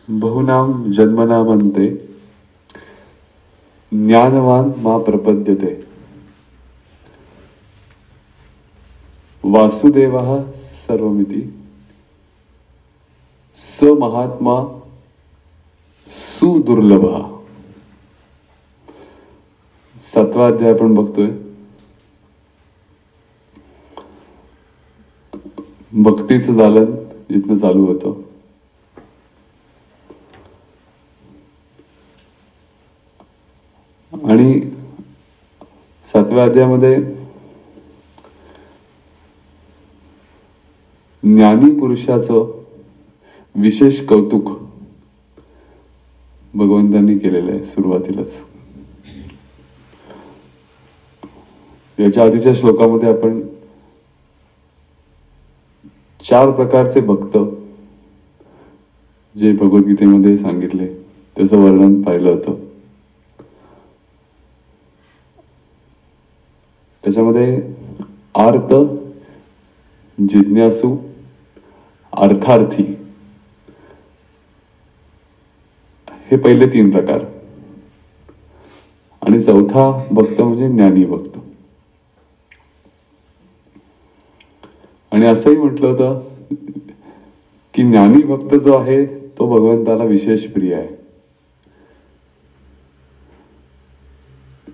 बहुनाम जन्मनामन्ते ज्ञानवान मा प्रपद्यते। वासुदेवः सर्वमिति स महात्मा सुदुर्लभः। 7वा अध्याय आपण बघतोय। भक्तीचं दालन जिथनं चालू होतं आणि 7व्या अध्यायामध्ये ज्ञानी पुरुषाचं विशेष कौतुक भगवंतांनी केलेलं आहे सुरुवातीलाच। याच्या आधीच्या श्लोकामध्ये आपण 4 प्रकारचे भक्त जे भगवद्गीतेमध्ये सांगितले त्याचं वर्णन पाहिलं होतं। त्याच्यामध्ये आर्त, जिज्ञासू, अर्थार्थी हे पहिले 3 प्रकार आणि 4था भक्त म्हणजे ज्ञानी भक्त। आणि असंही म्हटलं होतं की ज्ञानी भक्त जो आहे तो भगवंताला विशेष प्रिय आहे।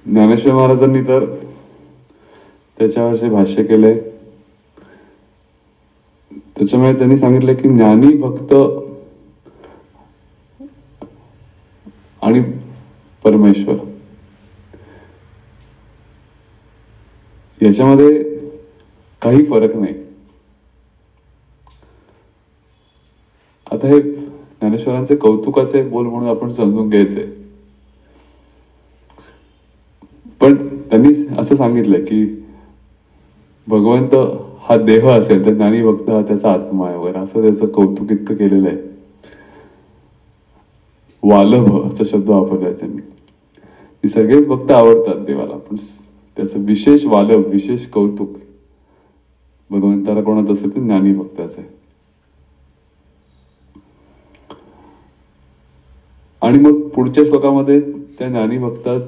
ज्ञानेश्वर महाराजांनी तर त्याच्यावरचे भाष्य केले। त्याच्यामुळे त्यांनी सांगितलं की ज्ञानी भक्त आणि परमेश्वर याच्यामध्ये काही फरक नाही। आता हे ज्ञानेश्वरांचे कौतुकाचे बोल म्हणून आपण समजून घ्यायचे, पण त्यांनी असं सांगितलंय की भगवंत हा देह असेल तर ज्ञानी भक्त हा त्याचा आत्मा आहे वगैरे, असं त्याचं कौतुक इतकं केलेलं आहे। वालभ असा शब्द वापरलाय त्यांनी की सगळेच भक्त आवडतात देवाला, पण त्याचं विशेष वालभ, विशेष कौतुक भगवंताला कोणात असेल तर ज्ञानी भक्ताचं आहे। आणि मग पुढच्या श्लोकामध्ये त्या ज्ञानी भक्ताचं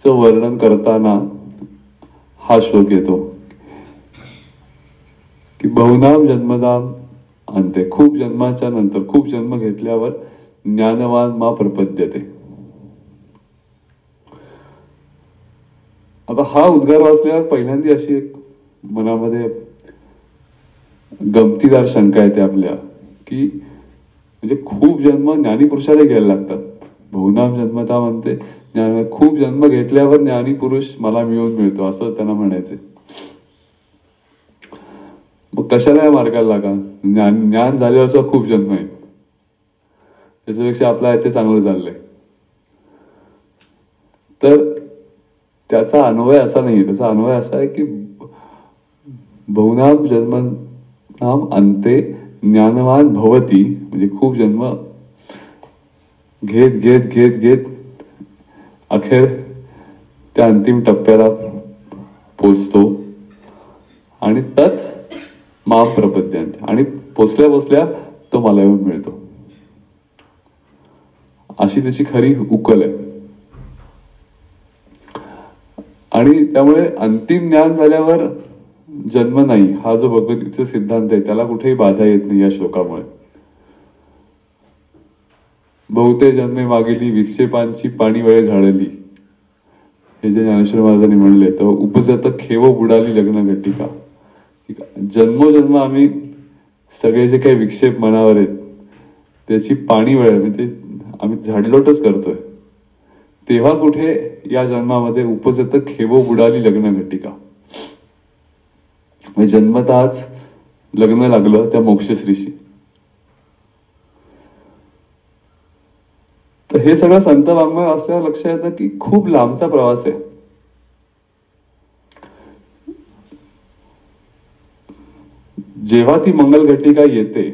वर्णन करताना हा श्लोक येतो की बहुनाम जन्मदाम अंते, खूप जन्माच्या नंतर, खूप जन्म घेतल्यावर ज्ञानवान मा प्रपद्यते। आता हा उद्गार वाचल्यावर पहिल्यांदा अशी एक मनामध्ये गमतीदार शंका येते आपल्या की म्हणजे खूप जन्म ज्ञानी पुरुषाला घ्यायला लागतात। बहुनाम जन्मता म्हणते खूप जन्म घेतल्यावर ज्ञानी पुरुष मला मिळतो असं त्यांना म्हणायचे। मग कशाला या मार्गाला लागा, ज्ञान झाल्यावर खूप जन्म आहे, त्याच्यापेक्षा आपला इथे चांगलं चाललंय। तर त्याचा अन्वय असा नाही, त्याचा अन्वय असा आहे की बहुनाम जन्मनाम अंते ज्ञानवान भवती, म्हणजे खूप जन्म घेत घेत घेत घेत अखेर त्या अंतिम टप्प्याला पोचतो आणि तत् माम प्रपद्यन्ते, आणि पोचल्या पोचल्या तो मला येऊन मिळतो, अशी त्याची खरी उकल आहे। आणि त्यामुळे अंतिम ज्ञान झाल्यावर जन्म नाही हा जो भगवद्गीतेचा सिद्धांत आहे त्याला कुठेही बाधा येत नाही या श्लोकामुळे। बहुते जन्मे मागेली विक्षेपांची पाणी वेळे झाडली, हे जे ज्ञानेश्वर महाराजांनी म्हणले, तर उपजत खेव बुडाली लग्न घटिका। जन्मोजन्म आम्ही सगळे जे काही विक्षेप मनावर आहेत त्याची पाणी वेळ म्हणजे आम्ही झाडलोटच करतोय, तेव्हा कुठे या जन्मामध्ये उपजत खेव बुडाली लग्न घटिका, म्हणजे जन्मताच लग्न लागलं त्या मोक्षश्रीशी। तर हे सगळं संत वाङ्मय असल्यावर लक्षात येतं की खूप लांबचा प्रवास आहे। जेव्हा ती मंगल घटिका येते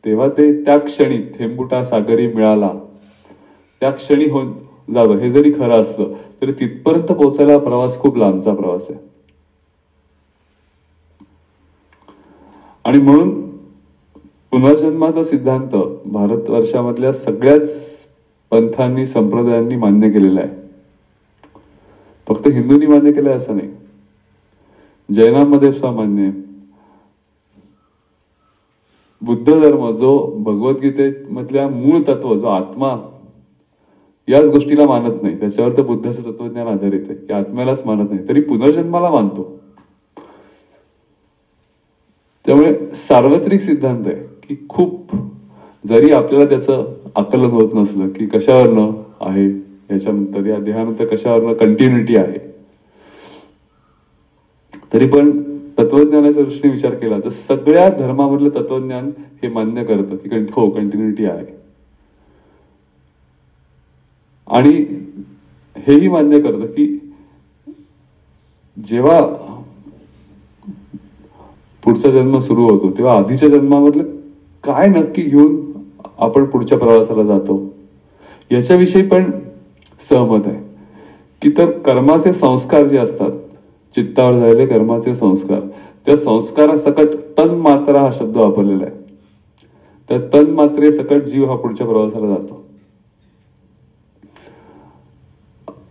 तेव्हा ते त्या क्षणी थेंबुटा सागरी मिळाला त्या क्षणी होऊन जावं, हे जरी खरं असलं तरी तिथपर्यंत पोहोचायला प्रवास खूप लांबचा प्रवास आहे। आणि म्हणून पुनर्जन्माचा सिद्धांत भारतवर्षामधल्या सगळ्याच पंथांनी संप्रदायांनी मान्य केलेला आहे. फक्त हिंदूंनी मान्य केलंय असं नाही, जैनांमध्ये सुद्धा मान्य आहे. बुद्ध धर्म जो भगवद्गीतेमधल्या मूळ तत्व जो आत्मा याच गोष्टीला मानत नाही, त्याच्यावर तर बुद्धाचं तत्वज्ञान आधारित आहे की आत्म्यालाच मानत नाही, तरी पुनर्जन्माला मानतो. त्यामुळे सार्वत्रिक सिद्धांत आहे की खूप जरी आपल्याला त्याचं आकलन होत नसलं की कशावरनं आहे याच्यानंतर, या देहानंतर कशावरनं कंटिन्युटी आहे, तरी पण तत्वज्ञानाच्या दृष्टीने विचार केला तर सगळ्या धर्मामधलं तत्वज्ञान हे मान्य करतं की हो कंटिन्युटी आहे. आणि हेही मान्य करतं की जेव्हा पुढचा जन्म सुरू होतो तेव्हा आधीच्या जन्मामधलं काय नक्की घेऊन आपण पुढच्या प्रवासाला जातो याच्याविषयी पण सहमत आहे. की तर कर्माचे संस्कार जे असतात, चित्तावर झालेले कर्माचे संस्कार, त्या संस्कारासकट तन्मात्रा हा शब्द वापरलेला आहे. त्या तन्मात्रेसकट जीव हा पुढच्या प्रवासाला जातो.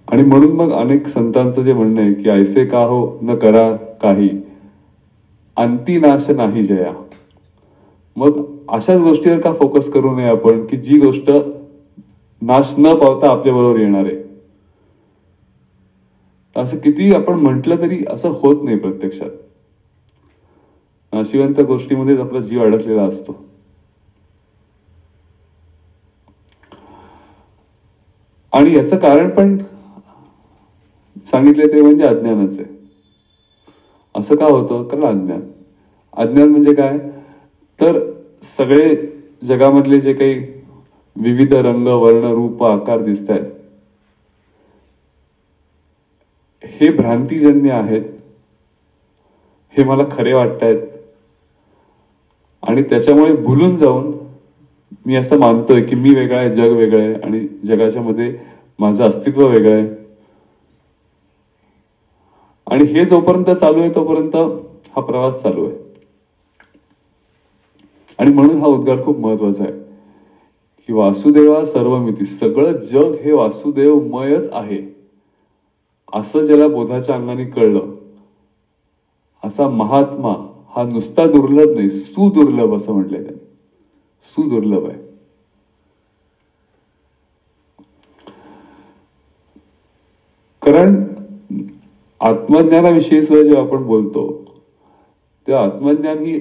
आणि म्हणून मग अनेक संतांचं जे म्हणणं आहे की ऐसे का हो न करा काही, अंतिनाश नाही जया. मग अशाच गोष्टीवर का फोकस करू नये आपण की जी गोष्ट नाश न पावता आपल्या बरोबर येणार आहे. असं किती आपण म्हटलं तरी असं होत नाही प्रत्यक्षात. नाशिवंत गोष्टीमध्येच आपला जीव अडकलेला असतो. आणि याचं कारण पण सांगितले ते म्हणजे अज्ञानच आहे. असं का होतं? कारण अज्ञान म्हणजे काय तर सगळे जगामधले जे काही विविध रंग वर्ण रूप आकार दिसत आहेत हे भ्रांतीजन्य आहेत, हे मला खरे वाटतायत. आणि त्याच्यामुळे भुलून जाऊन मी असं मानतोय की मी वेगळा आहे, जग वेगळं आहे आणि जगाच्या मध्ये माझं अस्तित्व वेगळं आहे. आणि हे जोपर्यंत चालू आहे तोपर्यंत हा प्रवास चालू आहे. आणि म्हणून हा उद्गार खूप महत्वाचा आहे की वासुदेवा सर्वमिती, सगळं जग हे वासुदेवमयच आहे असं ज्याला बोधाच्या अंगाने कळलं, असा महात्मा हा नुसता दुर्लभ नाही, सुदुर्लभ असं म्हटलंय त्यांनी. सुदुर्लभ आहे. कारण आत्मज्ञानाविषयी सुद्धा जेव्हा आपण बोलतो तेव्हा आत्मज्ञान ही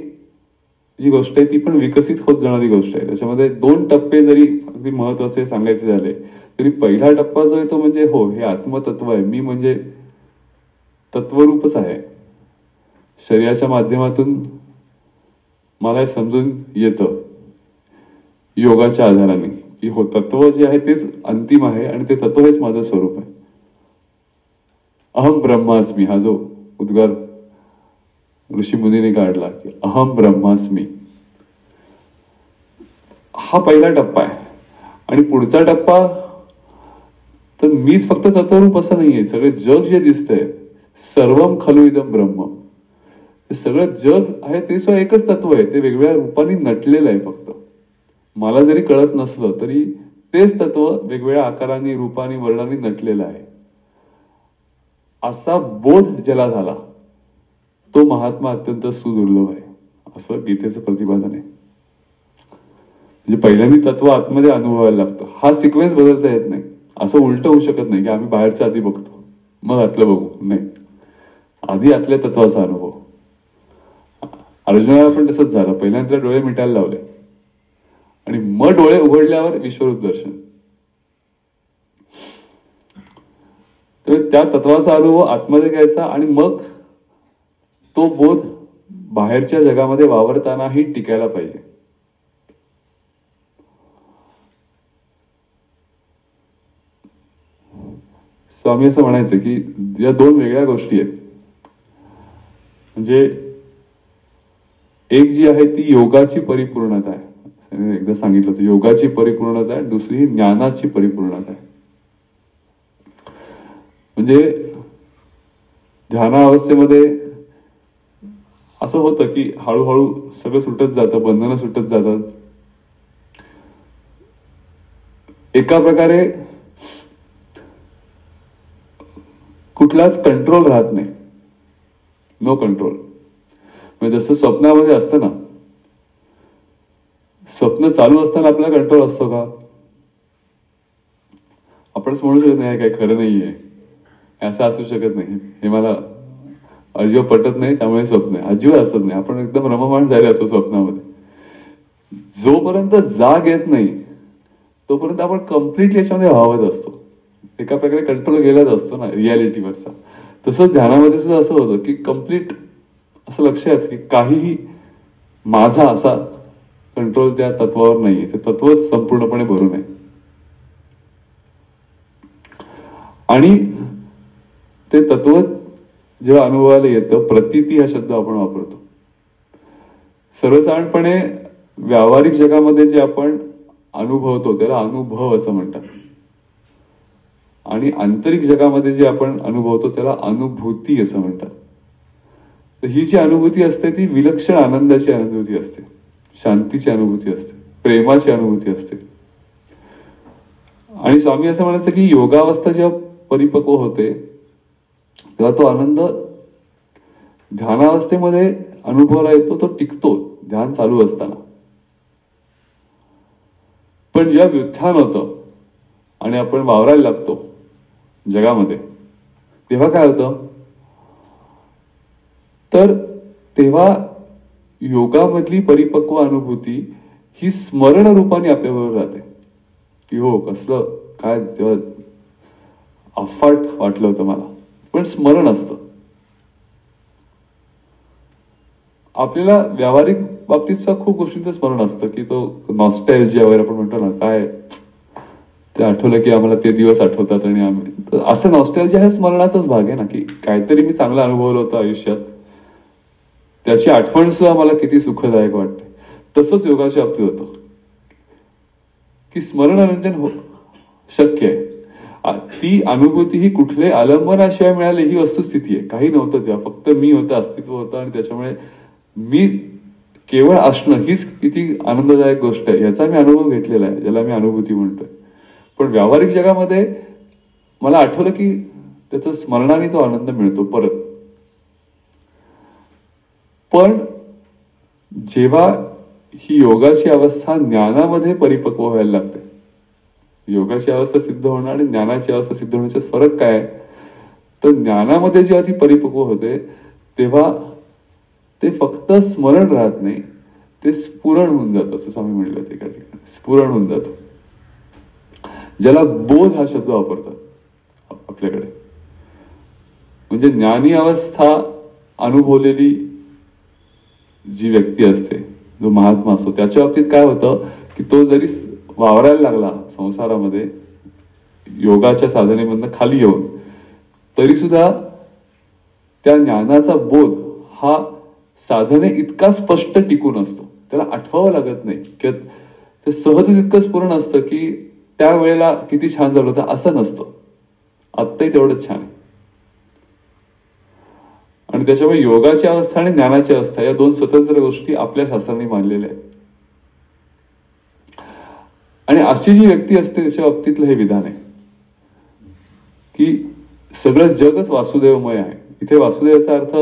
जी गोष्ट आहे ती पण विकसित होत जाणारी गोष्ट आहे. त्याच्यामध्ये 2 टप्पे जरी अगदी महत्वाचे सांगायचे झाले तरी पहिला टप्पा जो आहे तो म्हणजे हो हे आत्मतत्व आहे, मी म्हणजे तत्वरूपच आहे. शरीराच्या माध्यमातून मला हे समजून येतं योगाच्या आधाराने की हो तत्व जे आहे तेच अंतिम आहे आणि ते तत्व हेच माझं स्वरूप आहे. अहम ब्रह्मास्मी हा जो उद्गार ऋषी मुनीने काढला की अहम ब्रह्मास्मी, हा पहिला टप्पा आहे. आणि पुढचा टप्पा तर मीच फक्त तत्वरूप असं नाहीये, सगळे जग जे दिसतंय सर्वम खलु इदम ब्रह्म, सगळं जग आहे ते सुद्धा एकच तत्व आहे, ते वेगवेगळ्या रूपाने नटलेलं आहे. फक्त मला जरी कळत नसलं तरी तेच तत्व वेगवेगळ्या आकाराने रूपाने वर्णाने नटलेलं आहे. असा बोध ज्याला झाला तो महात्मा अत्यंत सुदुर्लभ आहे असं गीतेचं प्रतिपादन आहे. म्हणजे पहिल्यांदा तत्व आतमध्ये अनुभवायला लागतं. हा सिक्वेन्स बदलता येत नाही. असं उलट होऊ शकत नाही की आम्ही बाहेरच्या आधी बघतो मग आतलं बघू, नाही, आधी आतल्या तत्वाचा अनुभव. अर्जुनाला पण तसंच झालं. पहिल्यांदा त्याला डोळे मिटायला लावले आणि मग डोळे उघडल्यावर विश्वरूप दर्शन. तर त्या तत्वाचा अनुभव आतमध्ये घ्यायचा आणि मग तो बोध बाहेरच्या जगामध्ये वावरतानाही टिकायला पाहिजे. स्वामी असं म्हणायचं की या 2 वेगळ्या गोष्टी आहेत. म्हणजे एक जी आहे ती योगाची परिपूर्णता आहे, एकदा सांगितलं होतं, योगाची परिपूर्णता आहे. दुसरी ज्ञानाची परिपूर्णता आहे. म्हणजे ध्यानावस्थेमध्ये असं होतं की हळूहळू सगळं सुटत जातं, बंधनं सुटत जातात. एका प्रकारे कुठलाच कंट्रोल राहत नाही, नो कंट्रोल. म्हणजे जसं स्वप्नामध्ये असतं ना, स्वप्न चालू असताना आपला कंट्रोल असतो का? आपणच म्हणू शकत नाही काय खरं नाहीये, असं असू शकत नाही, हे मला अजिबात पटत नाही, त्यामुळे स्वप्न आहे, अजिबात असत नाही. आपण एकदम रममाण झाले असतो स्वप्नामध्ये. जोपर्यंत जाग येत नाही तोपर्यंत आपण कम्प्लिटली याच्यामध्ये व्हावत असतो, एका प्रकारे कंट्रोल गेलाच असतो ना रियालिटीवरचा. तसंच ध्यानामध्ये सुद्धा असं होतं की कम्प्लीट असं लक्ष येतं की काहीही माझा असा कंट्रोल त्या तत्वावर नाहीये, ते तत्वच संपूर्णपणे भरून आहे. आणि ते तत्व जेव्हा अनुभवाला येतं, प्रतीती हा शब्द आपण वापरतो. सर्वसाधारणपणे व्यावहारिक जगामध्ये जे आपण अनुभवतो त्याला अनुभव असं म्हणतात, आणि आंतरिक जगामध्ये जे आपण अनुभवतो त्याला अनुभूती असं म्हणतात. तर ही जी अनुभूती असते ती विलक्षण आनंदाची अनुभूती असते, शांतीची अनुभूती असते, प्रेमाची अनुभूती असते. आणि स्वामी असं म्हणायचं की योगावस्था जेव्हा परिपक्व होते तेव्हा तो आनंद ध्यानावस्थेमध्ये अनुभवाला येतो, तो टिकतो ध्यान चालू असताना. पण जेव्हा व्युत्थान होतं आणि आपण वावरायला लागतो जगामध्ये, तेव्हा काय होतं, तर तेव्हा योगामधली परिपक्व अनुभूती ही स्मरण रूपाने आपल्याबरोबर राहते की हो कसलं काय तेव्हा अफाट वाटलं होतं मला, पण स्मरण असतं. आपल्याला व्यावहारिक बाबतीतचा खूप गोष्टींचं स्मरण असतं की तो नॉस्टॅल्जिया वगैरे आपण म्हणतो ना, काय ते आठवलं की आम्हाला ते दिवस आठवतात. आणि आम्ही असं नॉस्टॅल्जिया हा स्मरणाचाच भाग आहे ना, की काहीतरी मी चांगलं अनुभवलं होतं आयुष्यात, त्याची आठवण सुद्धा मला किती सुखदायक वाटते. तसंच योगाच्या बाबतीत होतं की स्मरणरंजन शक्य आहे. ती अनुभूती ही कुठले आलंबनाशिवाय मिळाली ही वस्तुस्थिती आहे. काही नव्हतं तेव्हा, फक्त मी होतं, अस्तित्व होतं, आणि त्याच्यामुळे मी केवळ असणं हीच किती आनंददायक गोष्ट आहे याचा मी अनुभव घेतलेला आहे, ज्याला मी अनुभूती म्हणतोय. पण व्यावहारिक जगामध्ये मला आठवलं की त्याचं स्मरणाने तो आनंद मिळतो परत. पण जेव्हा ही योगाची अवस्था ज्ञानामध्ये परिपक्व व्हायला लागते, योगाची अवस्था सिद्ध होणं आणि ज्ञानाची अवस्था सिद्ध होण्याचा फरक काय आहे, तर ज्ञानामध्ये जेव्हा ती परिपक्व होते तेव्हा ते फक्त स्मरण राहत नाही, ते स्फुरण होऊन जातं, असं स्वामी म्हणलं ते एका ठिकाणी, स्फुरण होऊन जातं, ज्याला बोध हा शब्द वापरतात आपल्याकडे. म्हणजे ज्ञानी अवस्था अनुभवलेली जी व्यक्ती असते, जो महात्मा असतो, त्याच्या बाबतीत काय होतं की तो जरी वावरायला लागला संसारामध्ये योगाच्या साधनेमधनं खाली येऊन, तरी सुद्धा त्या ज्ञानाचा बोध हा साधने इतका स्पष्ट टिकून असतो, त्याला आठवावं लागत नाही, किंवा ते सहजच इतकं स्फुरण असतं की त्यावेळेला किती छान झालं होतं असं नसतं, आत्ताही तेवढंच छान आहे. आणि त्याच्यामुळे योगाची अवस्था आणि ज्ञानाची अवस्था या दोन स्वतंत्र गोष्टी आपल्या शास्त्रांनी मानलेल्या आहेत. आणि अशी जी व्यक्ती असते त्याच्या बाबतीतलं हे विधान आहे की सगळं जगच वासुदेवमय आहे. इथे वासुदेवाचा अर्थ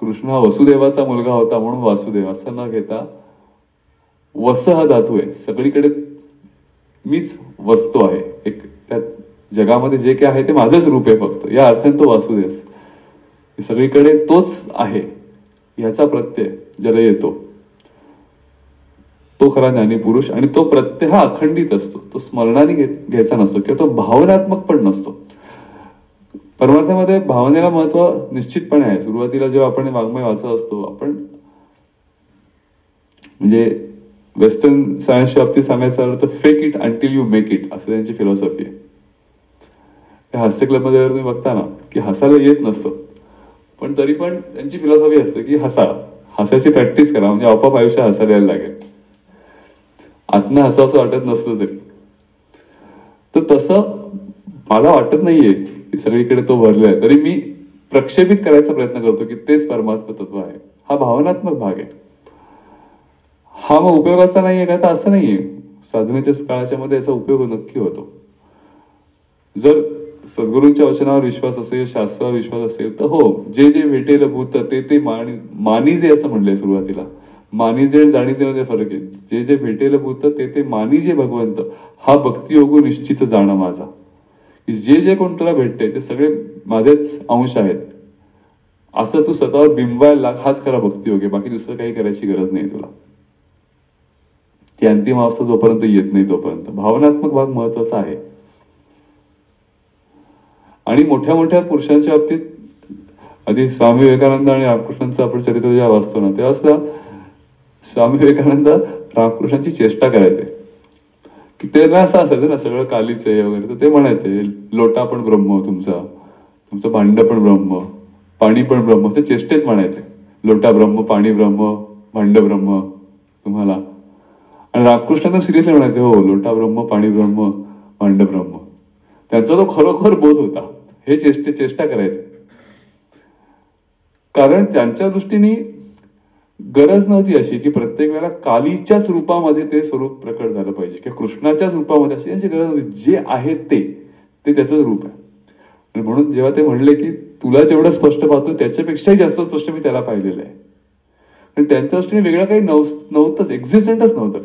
कृष्ण हा वसुदेवाचा मुलगा होता म्हणून वासुदेव असं न घेता, वस हा धातू आहे, सगळीकडे मीच वस्तू आहे, एक त्या जगामध्ये जे काय आहे ते माझंच रूप आहे फक्त, या अर्थाने तो वासुदेव, सगळीकडे तोच आहे याचा प्रत्यय ज्याला येतो तो खरा ज्ञानी पुरुष. आणि तो प्रत्यय हा अखंडित असतो, तो स्मरणाने घ्यायचा नसतो किंवा तो भावनात्मक पण नसतो. परमार्थामध्ये भावनेला महत्व निश्चितपणे आहे. सुरुवातीला जेव्हा आपण वाङ्मय वाचत असतो आपण, म्हणजे वेस्टर्न सायन्सच्या बाबतीत सांगायचं झालं तर fake it until you make it असं त्यांची फिलॉसॉफी आहे. त्या हास्य क्लबमध्ये तुम्ही बघता ना की हसायला येत नसतं, पण तरी पण त्यांची फिलॉसॉफी असते की हसायची प्रॅक्टिस करा, म्हणजे आपोआप आयुष्य हसायला यायला लागेल, आतनं हसावं वाटत नसलं तरी. तर तसं मला वाटत नाहीये की सगळीकडे तो भरलेला आहे, तरी मी प्रक्षेपित करायचा प्रयत्न करतो की तेच परमात्मा तत्व आहे. हा भावनात्मक भाग आहे, हा मग उपयोगाचा नाहीये का, तर असं नाहीये. साधनेच्या काळाच्या मध्ये याचा उपयोग नक्की होतो. जर सद्गुरूंच्या वचनावर विश्वास असेल, शास्त्रावर विश्वास असेल, तर हो, जे जे भेटेल भूत ते मानिजे असं म्हणलंय सुरुवातीला. मानिजे आणि जाणीजे मध्ये फरक आहे. जे जे भेटेल भूत ते मानिजे भगवंत, हा भक्ती योग निश्चित जाणं माझा. जे जे कोण तुला भेटते ते सगळे माझेच अंश आहेत असं तू स्वतःवर बिंबवायला लाग, हाच खरा भक्तियोग आहे. बाकी दुसरं काही करायची गरज नाही तुला. ती अंतिम अवस्था जोपर्यंत येत नाही तोपर्यंत भावनात्मक भाग महत्वाचा आहे. आणि मोठ्या मोठ्या पुरुषांच्या बाबतीत, आधी स्वामी विवेकानंद आणि रामकृष्णांचं आपण चरित्र जेव्हा वाचतो ना, तेव्हा सुद्धा स्वामी विवेकानंद रामकृष्णांची चेष्टा करायचे की त्यांना असं असायचं ना, सगळं कालीच आहे वगैरे, तर ते म्हणायचे लोटा पण ब्रह्म, तुमचं भांड पण ब्रह्म, पाणी पण ब्रह्म, ते चेष्टेत म्हणायचे. लोटा ब्रह्म, पाणी ब्रह्म, भांड ब्रह्म तुम्हाला. आणि रामकृष्ण तर सिरियसली म्हणायचे, हो लोटा ब्रह्म, पाणी ब्रह्म, भांड ब्रह्म. त्यांचा तो खरोखर बोध होता. हे चेष्टा करायचे, कारण त्यांच्या दृष्टीने गरज नव्हती अशी की प्रत्येक वेळेला कालीच्याच रूपामध्ये ते स्वरूप प्रकट झालं पाहिजे किंवा कृष्णाच्याच रूपामध्ये, अशी यांची गरज नव्हती. जे आहे ते त्याचंच रूप आहे. आणि म्हणून जेव्हा ते म्हणले की तुला जेवढं स्पष्ट पाहतो त्याच्यापेक्षाही जास्त स्पष्ट मी त्याला पाहिलेलं आहे, आणि त्यांच्या दृष्टीने वेगळं काही नव्हतंच, एक्झिस्टंटच नव्हतं.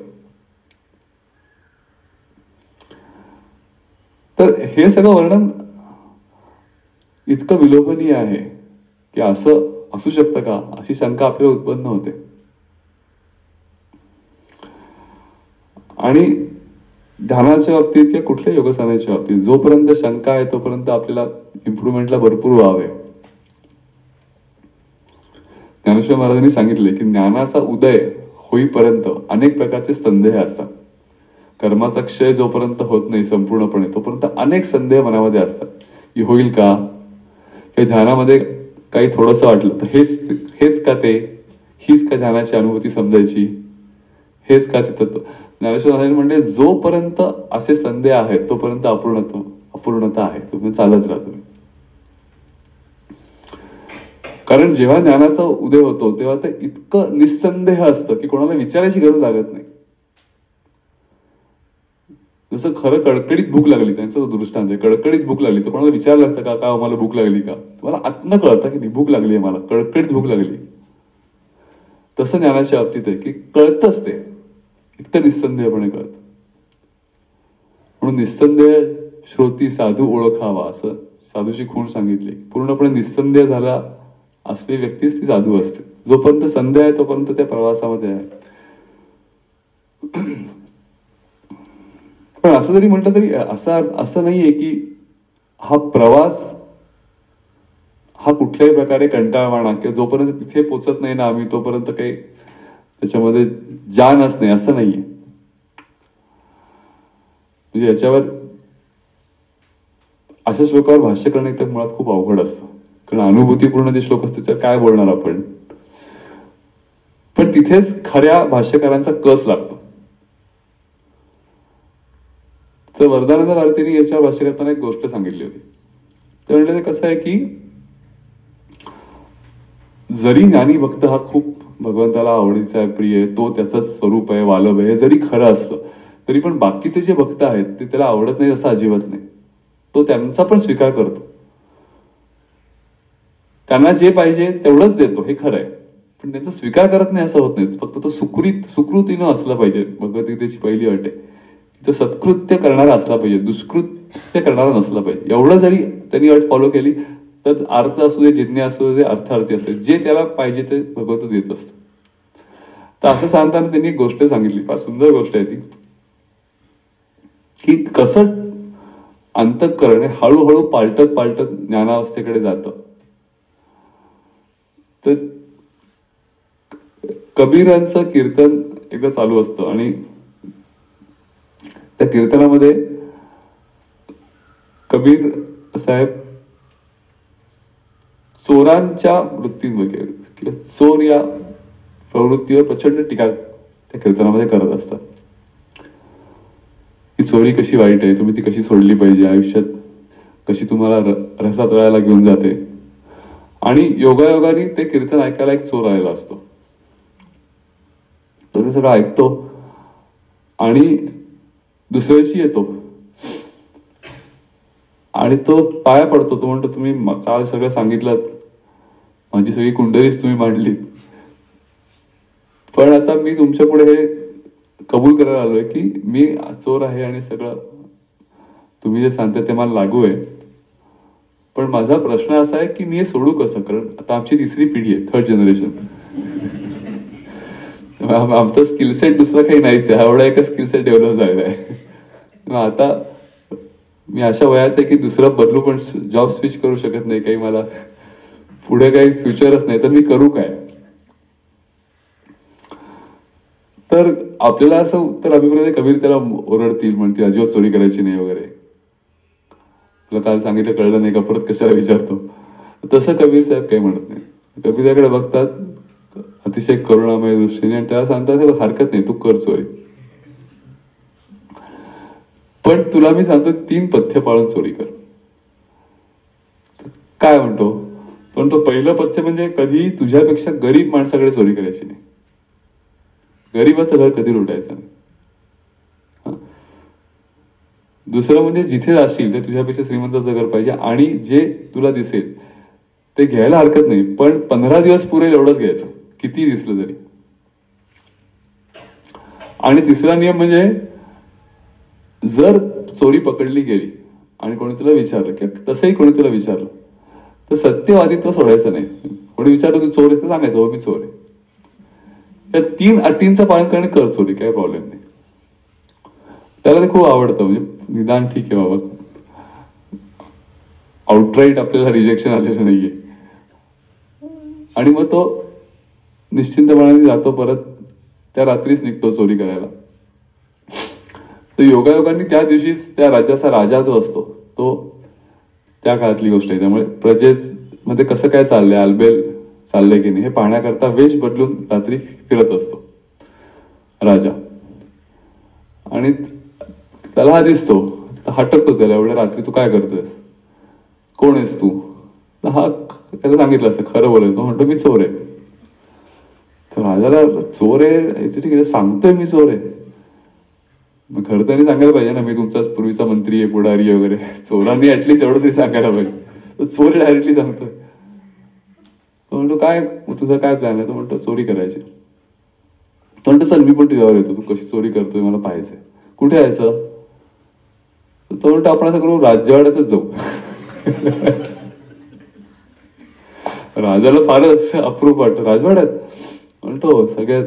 तर हे सगळं वर्णन इतकं विलोभनीय आहे की असं असू शकतं का, अशी शंका आपल्याला उत्पन्न होते. आणि ध्यानाच्या बाबतीत किंवा कुठल्या योगसाधनेच्या बाबतीत जोपर्यंत शंका आहे तोपर्यंत आपल्याला इम्प्रुव्हमेंटला भरपूर वाव आहे. ज्ञानेश्वर महाराजांनी सांगितले की ज्ञानाचा उदय होईपर्यंत अनेक प्रकारचे संदेह असतात. कर्माचा क्षय जोपर्यंत होत नाही संपूर्णपणे तोपर्यंत अनेक संदेह मनामध्ये असतात की होईल का, हे ध्यानामध्ये काही थोडंसं वाटलं तर हेच का ते, हीच का ध्यानाची अनुभूती समजायची, हेच का ते तत्व. ज्ञानेश्वर महाराज म्हणजे जोपर्यंत असे संदेह आहेत तोपर्यंत अपूर्णता आहे, तुम्ही चालत राहा तुम्ही. कारण जेव्हा ज्ञानाचा उदय होतो तेव्हा ते इतकं निस्संदेह असतं की कोणाला विचारायची गरज लागत नाही. जसं खरं कडकडीत भूक लागली, त्यांचा दृष्टांत आहे, कडकडीत भूक लागली तर कोणाला विचारायला लागतं का मला भूक लागली का, तुम्हाला आत्म कळतं की भूक लागली आहे, मला कडकडीत भूक लागली. तसं ज्ञानाच्या बाबतीत आहे की कळतच ते, इतकं निस्संदेहपणे कळतं. म्हणून निस्संदेह श्रोती साधू ओळखावा असं साधूची खूण सांगितली. पूर्णपणे निस्संदेह झाला असलेली व्यक्तीच ती साधू असते. जोपर्यंत संदेह आहे तोपर्यंत त्या प्रवासामध्ये आहे. पण असं जरी म्हटलं तरी असं नाहीये की हा प्रवास हा कुठल्याही प्रकारे कंटाळवाणा किंवा जोपर्यंत तिथे पोचत नाही ना आम्ही तोपर्यंत काही त्याच्यामध्ये जानच नाही, असं नाहीये. म्हणजे याच्यावर अशा श्लोकावर भाष्य करणं तर मुळात खूप अवघड असतं, कारण अनुभूतीपूर्ण जे श्लोक असते त्याच्यावर काय बोलणार आपण. पण तिथेच खऱ्या भाष्यकारांचा कस लागतो. तर वरदानंद भारतीने याच्यावर भाष्य करताना एक गोष्ट सांगितली होती. ते म्हणलं ते कसं आहे की जरी ज्ञानी भक्त हा खूप भगवंताला आवडीचा आहे, प्रिय आहे, तो त्याचंच स्वरूप आहे, वालभ आहे, हे जरी खरं असलं तरी पण बाकीचे जे भक्त आहेत ते त्याला आवडत नाही असं अजिबात नाही. तो त्यांचा पण स्वीकार करतो, त्यांना जे पाहिजे तेवढंच देतो, हे खरं आहे. पण त्यांचा स्वीकार करत नाही असं होत नाही. फक्त तो सुकृतीनं असलं पाहिजे. भगवद्गीतेची पहिली अट आहे, तो सत्कृत्य करणारा असला पाहिजे, दुष्कृत्य करणारा नसला पाहिजे. एवढं जरी त्यांनी अट फॉलो केली तर अर्थ असू दे, जिज्ञा असू दे, अर्थार्थी असू दे, जे त्याला पाहिजे ते भगवंत देत असतो. तर असं सांगताना त्यांनी एक गोष्ट सांगितली, फार सुंदर गोष्ट आहे ती, की कसं अंतःकरण हळूहळू पालटत ज्ञानावस्थेकडे जातं. तर कबीरांचं कीर्तन एकदा चालू असतं आणि त्या कीर्तनामध्ये कबीर साहेब चोरांच्या वृत्तींवर किंवा चोर या प्रवृत्तीवर प्रचंड टीका त्या कीर्तनामध्ये करत असतात. की चोरी कशी वाईट आहे, तुम्ही ती कशी सोडली पाहिजे, आयुष्यात कशी तुम्हाला रसात तळायला घेऊन जाते. आणि योगायोगाने ते कीर्तन ऐकायला एक चोर आलेला असतो. तो ते सगळं ऐकतो आणि दुसऱ्या दिवशी येतो आणि तो पाया पडतो. तो म्हणतो, तुम्ही काल सगळं सांगितलं, माझी सगळी कुंडलीच तुम्ही मांडली, पण आता मी तुमच्या पुढे हे कबूल करायला आलोय की मी चोर आहे आणि सगळं तुम्ही जे सांगता ते मला लागू आहे. पण माझा प्रश्न असा आहे की मी हे सोडू कसं, कारण आता आमची तिसरी पिढी आहे, 3rd जनरेशन. आमचा स्किलसेट दुसरा काही नाहीच आहे, एवढा एकच स्किलसेट डेव्हलप झालेला आहे. आता मी अशा वयात आहे की दुसरं बदलू पण जॉब स्विच करू शकत नाही, काही मला पुढे काही फ्युचरच नाही, तर मी करू काय. तर आपल्याला असं उत्तर अभिप्राय, कबीर त्याला ओरडतील, म्हणतील अजिबात चोरी करायची नाही वगैरे, तुला काल सांगितलं कळलं नाही का, परत कशाला विचारतो. तसं कबीर साहेब काही म्हणत नाही. कबीर त्याकडे बघतात अतिशय करुणामय दृष्टीने आणि त्याला सांगतात हरकत नाही, तू कर चोरी, पण तुला मी सांगतो 3 पथ्य पाळून चोरी कर. काय म्हणतो, पण तो पहिलं पथ्य म्हणजे कधी तुझ्यापेक्षा गरीब माणसाकडे चोरी करायची नाही, गरीबाचं घर कधी लुटायचं नाही. दुसरं म्हणजे जिथे जाशील ते तुझ्यापेक्षा श्रीमंताचं घर पाहिजे आणि जे तुला दिसेल ते घ्यायला हरकत नाही, पण 15 दिवस पुरेल एवढंच घ्यायचं, किती दिसलं तरी. आणि तिसरा नियम म्हणजे जर चोरी पकडली गेली आणि कोणी तुला विचारलं, की तसंही कोणी तुला विचारलं, तर सत्यवादित्व सोडायचं नाही. कोणी विचारलं तू चोर आहे, तर सांगायचं हो मी चोर आहे. या 3 अटींचं पालन करणे, कर चोरी, काही प्रॉब्लेम नाही. त्याला ते खूप आवडतं, म्हणजे निदान ठीक आहे बाबा, आउटराईट आपल्याला रिजेक्शन आलेलं नाहीये. आणि मग तो निश्चिंतपणाने जातो, परत त्या रात्रीच निघतो चोरी करायला. तर योगायोगांनी त्या दिवशीच त्या राज्याचा राजा जो असतो तो, त्या काळातली गोष्ट आहे, त्यामुळे प्रजेमध्ये कसं काय चाललंय, आलबेल चाललंय की नाही हे पाहण्याकरता वेश बदलून रात्री फिरत असतो राजा. आणि त्याला हा दिसतो, हटकतो त्याला, एवढ्या रात्री तू काय करतोय, कोण आहेस तू. हा त्याला सांगितलं असतं खरं बोलायचं, तो म्हणतो मी चोर आहे. तर राजाला चोर आहे ठीक आहे, सांगतोय मी चोर आहे, मग खरं त्यांनी सांगायला पाहिजे ना, मी तुमचाच पूर्वीचा मंत्री आहे, पुढारी वगैरे. चोरांनी ऍटलीस्ट एवढं तरी सांगायला पाहिजे. चोर डायरेक्टली सांगतोय. तो म्हणतो काय तुझा काय प्लॅन आहे, तो म्हणतो चोरी करायची. तो म्हणतो चल मी पण तुझ्यावर येतो, तू कशी चोरी करतोय मला पाहायचंय, कुठे यायचं. तो म्हणतो आपण असं करू, राजवाड्यातच जाऊ. राजाला फारच अप्रूप वाटतं, राजवाड्यात. म्हणतो सगळ्यात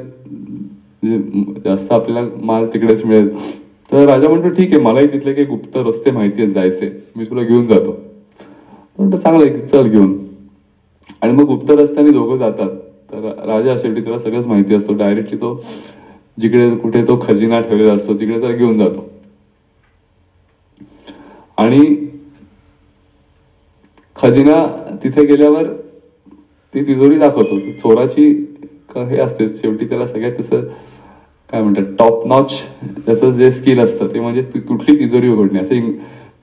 जास्त आपल्याला माल तिकडेच मिळेल. तर राजा म्हणतो ठीक आहे, मलाही तिथले काही गुप्त रस्ते माहिती आहेत जायचे, मी तुला घेऊन जातो. म्हणतो चांगलं आहे, चल घेऊन. आणि मग गुप्त रस्त्याने दोघं जातात. तर राजा शेवटी त्याला सगळंच माहिती असतो, डायरेक्टली तो जिकडे कुठे तो खजिना ठेवलेला असतो तिकडे त्याला घेऊन जातो. आणि खजिना तिथे गेल्यावर ती तिजोरी दाखवतो. चोराची हे असते शेवटी, त्याला सगळ्यात तसं काय म्हणतात टॉप नॉच त्याचं जे स्किल असतं ते म्हणजे कुठली तिजोरी उघडणे. असं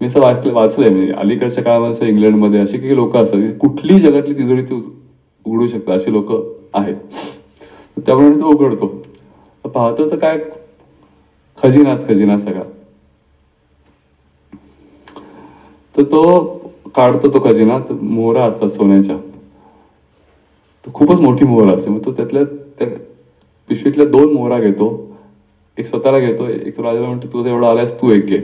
मी असं वाचलंय, म्हणजे अलीकडच्या काळामध्ये असं इंग्लंडमध्ये अशी काही लोक असतात, कुठलीही जगातली तिजोरी ती उघडू शकतात अशी लोक आहेत. त्यामुळे तो उघडतो, पाहतो तर काय खजिनाच खजिना सगळा. तर तो काढतो तो खजिना, तर मोहरा असतात सोन्याच्या, खूपच मोठी मोहरा असते. मग तो त्यातल्या त्या पिशवीतल्या 2 मोहरा घेतो, एक स्वतःला घेतो, एक तो राजाला म्हणतो तू एवढा आलायस तू एक घे.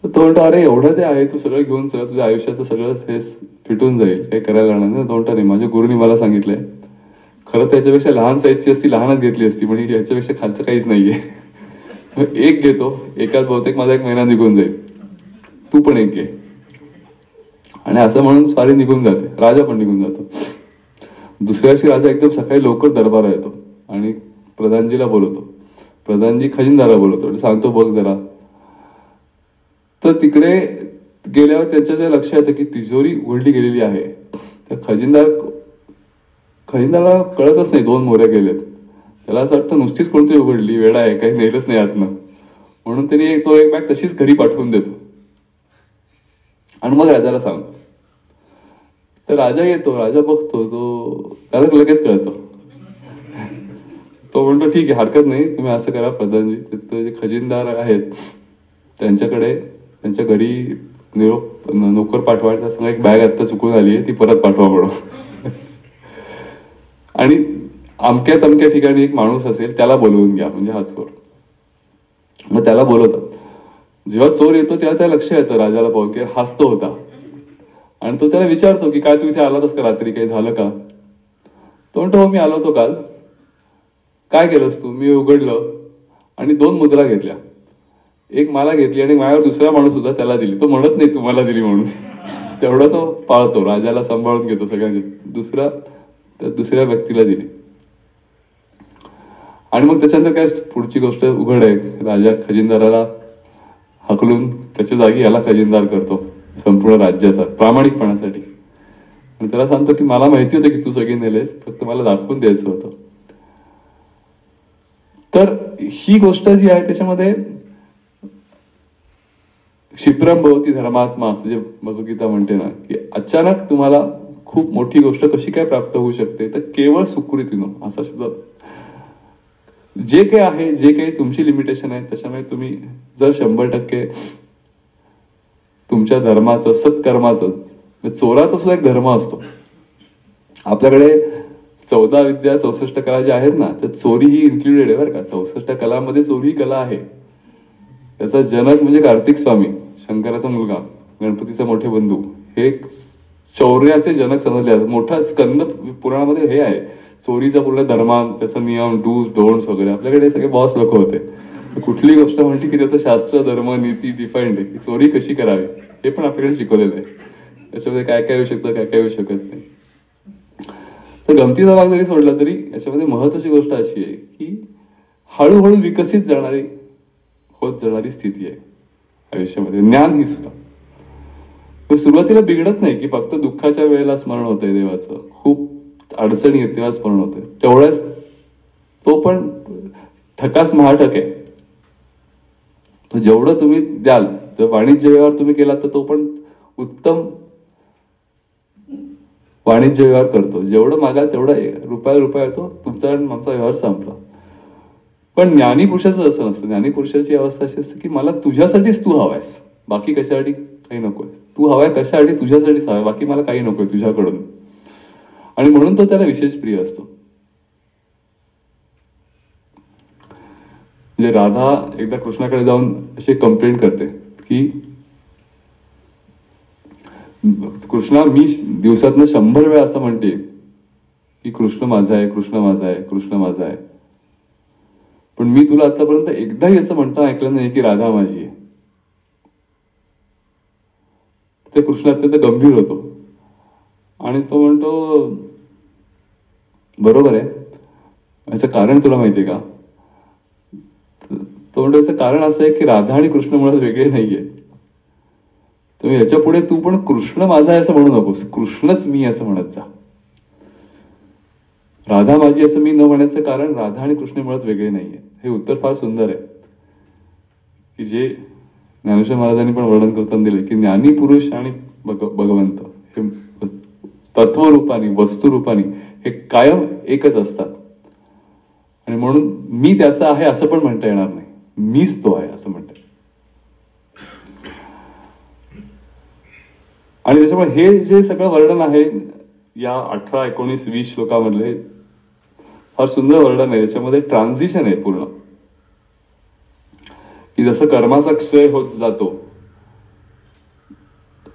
तो म्हणतो अरे एवढं ते आहे, तू सगळं घेऊन सगळं तुझ्या आयुष्याचं सगळं हे फिटून जाईल, काही करायला लागणार नाही. तो म्हणतो नाही, माझ्या गुरुनी मला सांगितलंय, खरं त्याच्यापेक्षा लहान साईजची असती लहानच घेतली असती, पण याच्यापेक्षा खालचं काहीच नाहीये. एक घेतो, एकाच बहुतेक माझा 1 महिना निघून जाईल, तू पण एक घे. आणि असं म्हणून स्वारी निघून जाते, राजा पण निघून जातो. दुसऱ्या दिवशी राजा एकदम सकाळी लवकर दरबारा येतो आणि प्रधानजीला बोलवतो. प्रधानजी खजिनदाराला बोलवतो, सांगतो बघ जरा. तर तिकडे गेल्यावर त्यांच्या लक्षात येतं की तिजोरी उघडली गेलेली आहे. त्या खजिनदाराला कळतच नाही 2 मोहऱ्या गेलेत. त्याला असं वाटतं नुसतीच कोणतरी उघडली, वेळा आहे, काही नेलंच नाही आतनं, म्हणून त्यांनी तो एक बॅग तशीच घरी पाठवून देतो आणि मग राजाला सांगतो. तर राजा येतो, राजा बघतो, तो त्याला लगेच कळतो. तो म्हणतो ठीक आहे, हरकत नाही, तुम्ही असं करा प्रधानजी, ते जे खजिनदार आहेत त्यांच्याकडे त्यांच्या घरी निरोप नोकर पाठवायचा सांगा, एक बॅग आत्ता चुकून आली आहे, ती परत पाठवा म्हणून. आणि अमक्या तमक्या ठिकाणी एक माणूस असेल त्याला बोलवून घ्या, म्हणजे हा चोर. मग त्याला बोलवतात. जेव्हा चोर येतो तेव्हा त्या लक्ष येतं राजाला पाहून की हाच तो होता. आणि तो त्याला विचारतो की काय तू इथे आलातस का रात्री, काही झालं का? तो म्हणतो हो मी आलो होतो काल. काय केलंस तू? मी उघडलं आणि 2 मुद्रा घेतल्या, एक मला घेतली आणि माझ्यावर दुसरा माणूस होता त्याला दिली. तो म्हणत नाही तुम्हाला दिली म्हणून, तेवढा तो पाळतो, राजाला सांभाळून घेतो सगळ्यांचे. दुसऱ्या व्यक्तीला दिली. आणि मग त्याच्यानंतर काय पुढची गोष्ट उघड आहे. राजा खजिनदाराला हकलून त्याच्या जागी याला खजिनदार करतो संपूर्ण राज्याचा, प्रामाणिकपणासाठी. आणि त्याला सांगतो की मला माहिती होतं की तू सगळी नेलेस, फक्त मला दाखवून द्यायचं होतं. तर ही गोष्ट जी आहे त्याच्यामध्ये क्षिप्रम भवती धर्मात्मा असं जे भगवद्गीता म्हणते ना, की अचानक तुम्हाला खूप मोठी गोष्ट कशी काय प्राप्त होऊ शकते, तर केवळ सुकृतीनं. असा शब्द जे काही आहे, जे काही तुमची लिमिटेशन आहे त्याच्यामुळे तुम्ही जर 100% तुमच्या धर्माचं, सत्कर्माचं, चोराचा सुद्धा एक धर्म असतो आपल्याकडे. 14 विद्या 64 कला ज्या आहेत ना, तर चोरी ही इन्क्लुडेड आहे बरं का. 64 कलामध्ये चोरी ही कला आहे. त्याचा जनक म्हणजे कार्तिक स्वामी, शंकराचा मुलगा, गणपतीचा मोठे बंधू, हे चौर्याचे जनक समजले. मोठा स्कंद पुराणामध्ये हे आहे, चोरीचा पूर्ण धर्मा, त्याचा नियम, डूज डोंट्स वगैरे. आपल्याकडे सगळे बॉस लोक होते, कुठली गोष्ट म्हटली की त्याचं शास्त्र, धर्म, नीती डिफाईंड आहे, की चोरी कशी करावी हे पण आपल्याकडे शिकवलेलं आहे. त्याच्यामध्ये काय काय येऊ शकतं, काय काय येऊ शकत नाही. तर गमतीचा भाग जरी सोडला तरी याच्यामध्ये महत्वाची गोष्ट अशी आहे की हळूहळू विकसित होत जाणारी स्थिती आहे आयुष्यामध्ये. ज्ञान ही सुद्धा सुरुवातीला बिघडत नाही की फक्त दुःखाच्या वेळेला स्मरण होतंय देवाचं, खूप अडचणी येते तेव्हा स्मरण होतंय, तेवढ्याच तो पण ठकास महाटक आहे. तो जेवढं तुम्ही द्याल, जर वाणिज्य व्यवहार तुम्ही केला तर तो पण उत्तम वाणिज्य व्यवहार करतो. जेवढं मागाल तेवढं रुपया येतो तुमचा आणि आमचा व्यवहार संपला. पण ज्ञानी पुरुषाचं असं नसतं. ज्ञानी पुरुषाची अवस्था अशी असते की मला तुझ्यासाठीच तू हवायस, बाकी कशासाठी काही नकोय. तू हवाय कशासाठी? तुझ्यासाठीच हवाय, बाकी मला काही नकोय तुझ्याकडून. आणि म्हणून तो त्याला विशेष प्रिय असतो. म्हणजे राधा एकदा कृष्णाकडे जाऊन अशी कंप्लेंट करते की कृष्णा, मी दिवसातनं 100 वेळा असं म्हणते की कृष्ण माझा आहे, कृष्ण माझा आहे, कृष्ण माझा आहे, पण मी तुला आतापर्यंत एकदाही असं म्हणता ऐकलं नाही की राधा माझी आहे. ते कृष्ण अत्यंत गंभीर होतो आणि तो म्हणतो बरोबर आहे, याचं कारण तुला माहितीये का? तो म्हणतो याचं कारण असं आहे की राधा आणि कृष्ण मुळात वेगळे नाहीये. तर याच्या पुढे तू पण कृष्ण माझा आहे असं म्हणू नकोस, कृष्णच मी असं म्हणत जा. राधा माझी असं मी न म्हणायचं कारण राधा आणि कृष्ण मुळात वेगळे नाहीये. हे उत्तर फार सुंदर आहे की जे ज्ञानेश्वर महाराजांनी पण वर्णन करताना दिले की ज्ञानी पुरुष आणि भगवंत हे तत्वरूपाने, वस्तुरूपाने हे कायम एकच असतात. आणि म्हणून मी त्याचा आहे असं पण म्हणता येणार नाही, मीच तो आहे असं म्हणता. आणि त्याच्यामुळे हे जे सगळं वर्णन आहे या 18, 19, 20 श्लोकामधले फार सुंदर वर्णन आहे. त्याच्यामध्ये ट्रान्झिशन आहे पूर्ण, की जसं कर्माचा क्षय होत जातो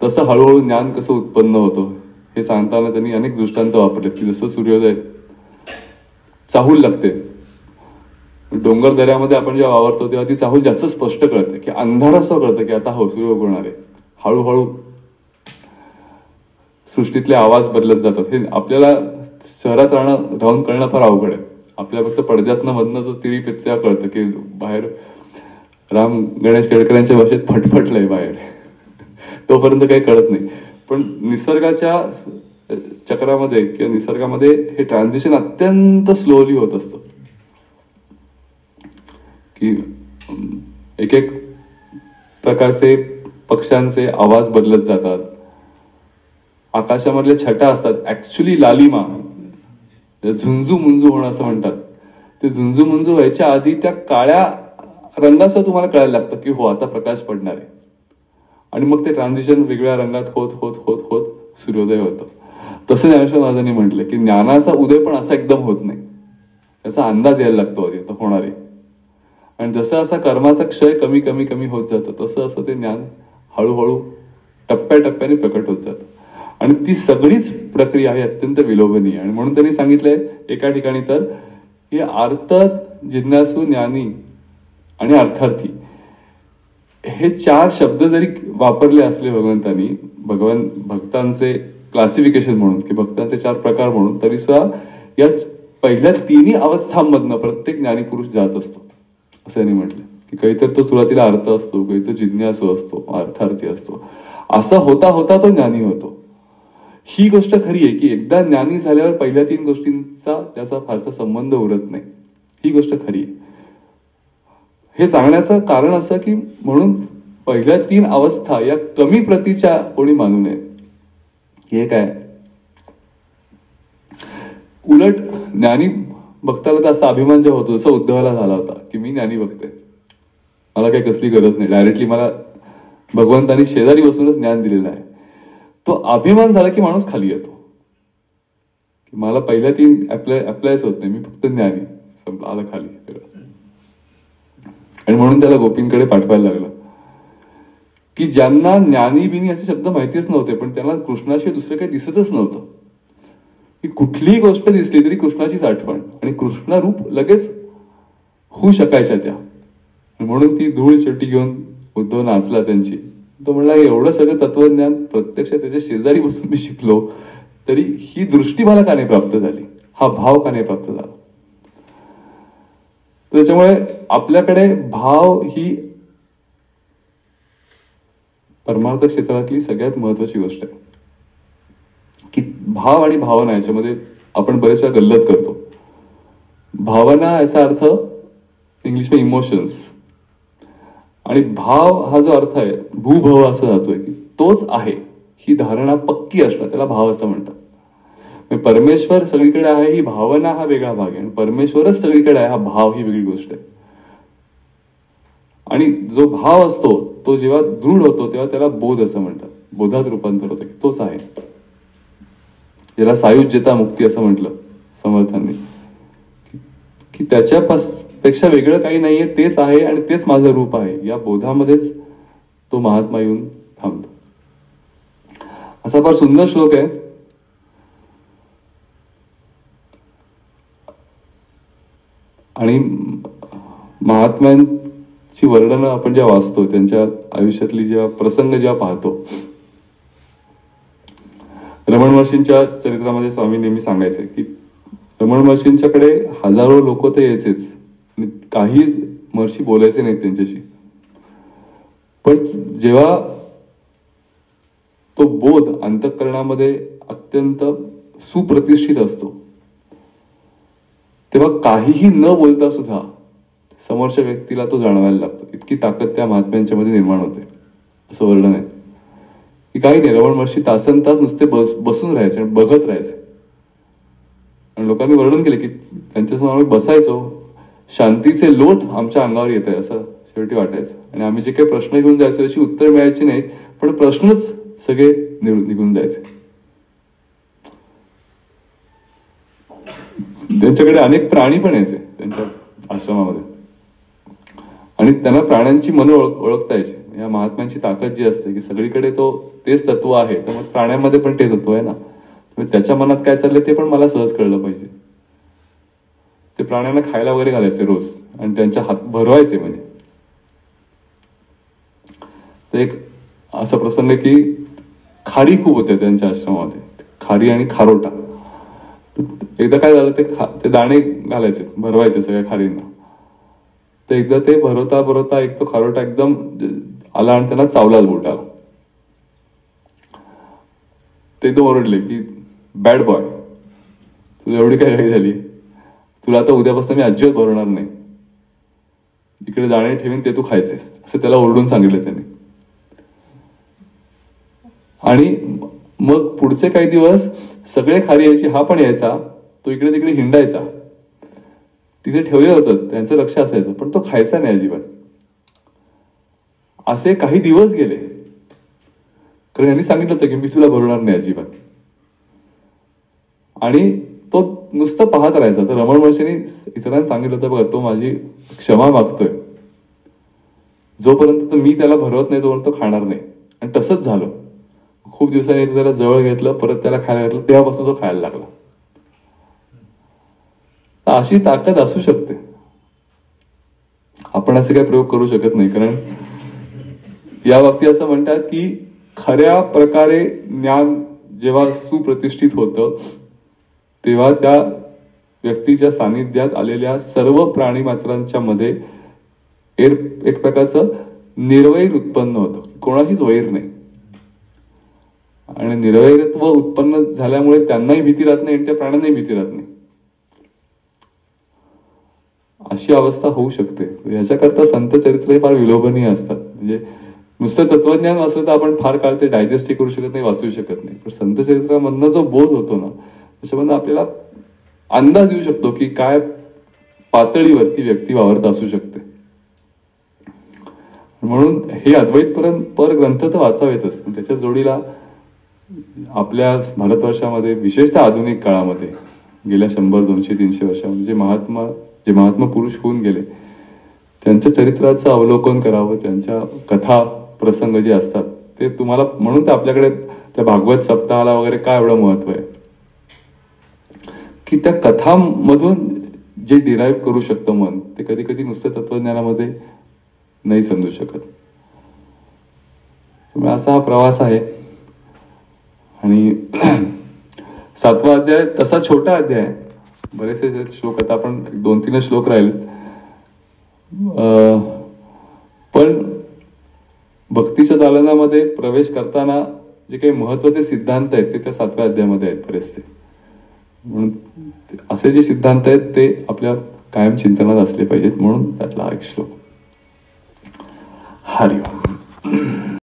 तसं हळूहळू ज्ञान कसं उत्पन्न होतं हे सांगताना त्यांनी अनेक दृष्टांत वापरलेत. की जसं सूर्योदय चाहूल लागते, डोंगर दऱ्यामध्ये आपण जेव्हा वावरतो तेव्हा ती चाहूल जास्त स्पष्ट कळते, की अंधार असं कळतं की आता हो सूर्य उगवणार आहे. हळूहळू सृष्टीतले आवाज बदलत जातात. हे आपल्याला शहरात राहून कळणं फार अवघड आहे. आपल्या फक्त पडद्यातनं मधनं जो तिरीप येते तेव्हा कळतं की बाहेर राम गणेश केळकरांच्या भाषेत फटफटलंय बाहेर. तोपर्यंत काही कळत नाही. पण निसर्गाच्या चक्रामध्ये किंवा निसर्गामध्ये हे ट्रान्झिशन अत्यंत स्लोली होत असतं, की एक एक प्रकारचे पक्ष्यांचे आवाज बदलत जातात. आकाशामधल्या छटा असतात, ऍक्च्युली लालिमा, झुंजू मुंजू होणं असं म्हणतात, ते झुंजू मुंजू व्हायच्या आधी त्या काळ्या रंगासह तुम्हाला कळायला लागतं की हो आता प्रकाश पडणार आहे. आणि मग ते ट्रान्झिशन वेगळ्या रंगात होत होत होत होत सूर्योदय होतं. तसं ज्ञानेश्वर महाराजांनी म्हटलं की ज्ञानाचा उदय पण असा एकदम होत नाही, त्याचा अंदाज यायला लागतो आधी आता होणार आहे. आणि जसं असा कर्माचा क्षय कमी कमी कमी होत जातं तसं असं ते ज्ञान हळूहळू टप्प्याटप्प्याने प्रकट होत जातं. आणि ती सगळीच प्रक्रिया आहे अत्यंत विलोभनीय. आणि म्हणून त्यांनी सांगितलंय एका ठिकाणी तर हे अर्थ, जिज्ञासू, ज्ञानी आणि अर्थार्थी हे 4 शब्द जरी वापरले असले भगवंतांनी, भक्तांचे क्लासिफिकेशन म्हणून की भक्तांचे 4 प्रकार म्हणून, तरी सुद्धा या पहिल्या 3 अवस्थांमधनं प्रत्येक ज्ञानी पुरुष जात असतो असं त्यांनी म्हटलं. की काहीतरी तो सुरुवातीला अर्थ असतो, काहीतरी जिज्ञासू असतो, अर्थार्थी असतो, असं होता होता तो ज्ञानी होतो. ही गोष्ट खरी आहे की एकदा ज्ञानी झाल्यावर पहिल्या 3 गोष्टींचा त्याचा फारसा संबंध उरत नाही. ही गोष्ट खरी आहे. हे सांगण्याचं कारण असं की म्हणून पहिल्या 3 अवस्था या कमी प्रतीच्या कोणी मानू नये. हे काय, उलट ज्ञानी भक्ताला तर असा अभिमान जेव्हा होतो, जसं उद्धवाला झाला होता की मी ज्ञानी भक्त आहे, मला काही कसली गरज नाही, डायरेक्टली मला भगवंतांनी शेजारी बसूनच ज्ञान दिलेलं आहे. तो अभिमान झाला की माणूस खाली येतो की मला पहिल्या 3 अप्लायच होत नाही, मी फक्त ज्ञानी, संपलं, आलं खाली. आणि म्हणून त्याला गोपींकडे पाठवायला लागलं की ज्यांना ज्ञानी बिनी असे शब्द माहितीच नव्हते, पण त्यांना कृष्णाशिवाय दुसरं काही दिसतच नव्हतं. की कुठलीही गोष्ट दिसली तरी कृष्णाचीच आठवण आणि कृष्ण रूप लगेच होऊ शकायच्या त्या. म्हणून ती धूळ शेवटी घेऊन उद्धव नाचला त्यांची. तो म्हणला एवढं सगळं तत्वज्ञान प्रत्यक्ष त्याच्या शेजारी बसून मी शिकलो तरी ही दृष्टी मला का नाही प्राप्त झाली, हा भाव का नाही प्राप्त झाला. त्याच्यामुळे आपल्याकडे भाव ही परमार्थ क्षेत्रातली सगळ्यात महत्वाची गोष्ट आहे. की भाव आणि भावना याच्यामध्ये आपण बरेच वेळा गल्लत करतो. भावना याचा अर्थ इंग्लिशमध्ये इमोशन्स, आणि भाव हा जो अर्थ आहे भूभव असा जातोय की तोच आहे ही धारणा पक्की असणं, त्याला भाव असं म्हणतात. परमेश्वर सगळीकडे आहे ही भावना हा वेगळा भाग आहे, आणि परमेश्वरच सगळीकडे आहे हा भाव ही वेगळी गोष्ट आहे. आणि जो भाव असतो तो जेव्हा दृढ होतो तेव्हा त्याला बोध असं म्हणतात, बोधात रूपांतर होतं, तोच आहे. ज्याला सायुज्यता मुक्ती असं म्हटलं समर्थांनी, की त्याच्यापेक्षा वेगळं काही नाहीये, तेच आहे आणि तेच माझं रूप आहे, या बोधामध्येच तो महात्मा येऊन थांबतो. असा फार सुंदर श्लोक आहे. आणि महात्म्यांची वर्णनं आपण जेव्हा वाचतो, त्यांच्या आयुष्यातली जेव्हा प्रसंग जेव्हा पाहतो, रमण महर्षींच्या चरित्रामध्ये स्वामी नेहमी सांगायचे की रमण महर्षींच्याकडे हजारो लोक तर यायचेच, काही महर्षी बोलायचे नाहीत त्यांच्याशी, पण जेव्हा तो बोध अंतःकरणामध्ये अत्यंत सुप्रतिष्ठित असतो तेव्हा काहीही न बोलता सुद्धा समोरच्या व्यक्तीला तो जाणवायला लागतो. इतकी ताकद त्या महात्म्यांच्या मध्ये निर्माण होते असं वर्णन आहे. की काही नाही, रमण महर्षी तासन तास नुसते बसून राहायचे आणि बघत राहायचे. आणि लोकांनी वर्णन केले की त्यांच्यासमोर आम्ही बसायचो, शांतीचे लोट आमच्या अंगावर येत आहे असं शेवटी वाटायचं. आणि आम्ही जे काही प्रश्न घेऊन जायचो याची उत्तर मिळायची नाही, पण प्रश्नच सगळे निघून जायचे. त्यांच्याकडे अनेक प्राणी पण यायचे त्यांच्या आश्रमामध्ये, आणि त्यांना प्राण्यांची मन ओळखता यायची. या महात्म्यांची ताकद जी असते की सगळीकडे तो तेच तत्व आहे, तर मग प्राण्यांमध्ये पण ते तत्व आहे ना, त्याच्या मनात काय चाललंय ते पण मला सहज कळलं पाहिजे. ते प्राण्यांना खायला वगैरे घालायचे रोज आणि त्यांच्या हात भरवायचे. म्हणजे तर एक असा प्रसंग की खारी खूप होते त्यांच्या आश्रमामध्ये, खारी आणि खारोटा. एकदा काय झालं, ते दाणे घालायचे, भरवायचे सगळ्या खारींना. तर एकदा ते भरवता भरवता एक तो खारोटा एकदम आला आणि त्यांना चावला बोटाला. ते एकदम ओरडले की बॅड बॉय, तुला एवढी काय घाई झाली, तुला आता उद्यापासून मी अजिबात भरवणार नाही, इकडे दाणे ठेवीन ते तू खायचे, असं त्याला ओरडून सांगितलं त्याने. आणि मग पुढचे काही दिवस सगळे खारी यायची, हा पण यायचा, तो इकडे तिकडे हिंडायचा. तिथे ठेवलेलं होतं, त्यांचं लक्ष असायचं, पण तो खायचा नाही अजिबात. असे काही दिवस गेले, कारण यांनी सांगितलं होतं की मी तुला भरवणार नाही अजिबात. आणि तो नुसतं पाहत राहायचा. तर रमण महर्षींनी इतरांना सांगितलं होतं, बघा तो माझी क्षमा मागतोय, जोपर्यंत मी त्याला भरवत नाही तोपर्यंत तो खाणार नाही. आणि तसंच झालं. खूप दिवसांनी त्याला जवळ घेतलं, परत त्याला खायला घातलं, तेव्हापासून तो खायला लागला. अशी ताकद असू शकते. आपण असे काही प्रयोग करू शकत नाही, कारण या बाबतीत असं म्हणतात की खऱ्या प्रकारे ज्ञान जेव्हा सुप्रतिष्ठित होतं तेव्हा त्या व्यक्तीच्या सानिध्यात आलेल्या सर्व प्राणी मात्रांच्या मध्ये एक प्रकारचं निर्वैर उत्पन्न होतं, कोणाशीच वैर नाही. आणि निर्वैरत्व उत्पन्न झाल्यामुळे त्यांनाही भीती राहत नाही आणि त्या प्राण्यांनाही भीती राहत नाही. अशी अवस्था होऊ शकते. याच्याकरता संत चरित्र हे फार विलोभनीय असतात. म्हणजे नुसतं तत्वज्ञान वाचलं तर आपण फार काळ ते डायजेस्टही करू शकत नाही, वाचू शकत नाही. पण संत चरित्रामधनं जो बोध होतो ना, त्याच्यामधनं आपल्याला अंदाज येऊ शकतो की काय पातळीवरती व्यक्ती वावरत असू शकते. म्हणून हे अद्वैत पर ग्रंथ तर वाचावेतच, पण त्याच्या जोडीला आपल्या भारतवर्षामध्ये विशेषतः आधुनिक काळामध्ये गेल्या 100, 200, 300 वर्षामध्ये जे महात्मा पुरुष होऊन गेले त्यांच्या चरित्राचं अवलोकन करावं. त्यांच्या कथा प्रसंग जे असतात ते तुम्हाला, म्हणून तर आपल्याकडे त्या भागवत सप्ताहाला वगैरे काय एवढं महत्व आहे की त्या कथांमधून जे डिराईव्ह करू शकतं मन, ते कधी कधी नुसतं तत्वज्ञानामध्ये नाही समजू शकत. असा हा प्रवास आहे. आणि 7वा अध्याय तसा छोटा अध्याय आहे. बरेचसे श्लोक, आता आपण 2-3 श्लोक राहिले, पण भक्तीच्या दालनामध्ये प्रवेश करताना जे काही महत्वाचे सिद्धांत आहेत ते त्या 7व्या अध्यायामध्ये आहेत बरेचसे. म्हणून असे जे सिद्धांत आहेत ते आपल्या कायम चिंतनात असले पाहिजेत, म्हणून त्यातला एक श्लोक. हरिओम.